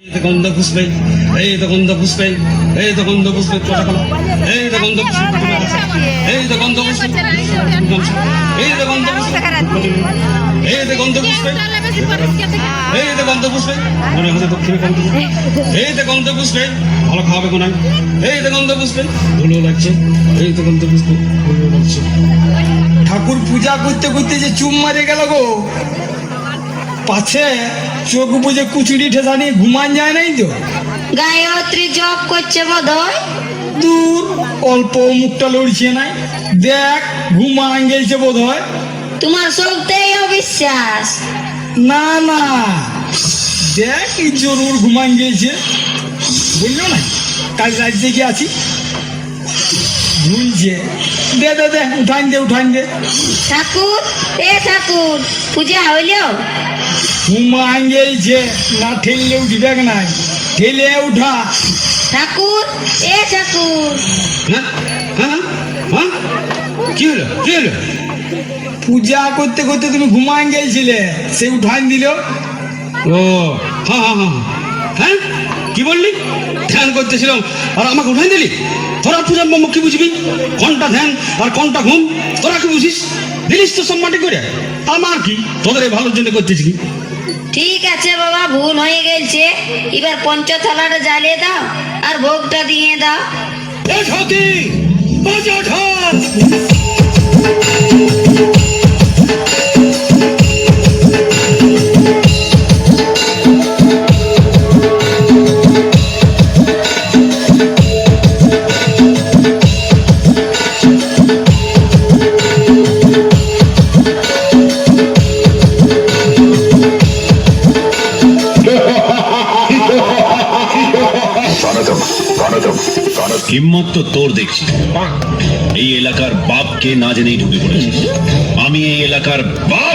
এই তো গন্ধ পুষ্পে, এই তো গন্ধ পুষ্পে, এই তো গন্ধ পুষ্পে কথা বলো, এই তো গন্ধ পুষ্পে, এই তো গন্ধ পুষ্পে, এই তো গন্ধ পুষ্পে, এই তো গন্ধ পুষ্পে, এই তো গন্ধ পুষ্পে, মনে হচ্ছে দক্ষিণে গন্ধ পুষ্পে, এই তো গন্ধ পুষ্পে, ভালো খাওয়াবে কোনায়, এই তো গন্ধ পুষ্পে, ভালো লাগছে, এই তো গন্ধ পুষ্পে, ভালো লাগছে। ঠাকুর পূজা করতে করতে যে চুম মারে গেল গো, পাছে চোখ বুঝে কুচুরি ঠেসা নিয়ে ঘুমান যায় নাই তো। গায়ত্রী জপ করছে বোধহয়। দূর অল্প মুখটা লড়ছে নাই, দেখ ঘুমান গেছে বোধ হয়। তোমার সবটাই অবিশ্বাস। না না, দেখ এই জরুর ঘুমান গেছে, বললো না কাল রাত থেকে আছি ভুলছে। দে দে দে উঠান দে উঠান দে। ঠাকুর, এ ঠাকুর, পূজা হইল? ঘুমান গেছে, না ঠেললে উঠবে নাই, ঠেলে উঠা। ঠাকুর, এ ঠাকুর, হ্যাঁ হ্যাঁ হ্যাঁ, কি হলো কি হলো? পূজা করতে করতে তুমি ঘুমান গেছিলে, সে উঠান দিল। ও হ্যাঁ হ্যাঁ হ্যাঁ হ্যাঁ, কি বললি? ধ্যান করতেছিলাম আর আমাকে উঠাই দিলি? তোরা পূজার মম কি বুঝবি? কোনটা ধ্যান আর কোনটা ঘুম তোরা কি বুঝিস? দিলিস তো সম্মাটি করে। আমার কি, তোদের এই ভালোর জন্য করতেছিলি। ঠিক আছে বাবা, ভুল হয়ে গেছে। এবার পঞ্চথালাটা জ্বালিয়ে দাও আর ভোগটা দিয়ে দাও। এ সতী, বাজা ঢাল। হিম্মত তো তোর দেখছি। এই এলাকার বাপকে না জেনেই ঢুকে পড়েছিস। আমি এই এলাকার বাপ।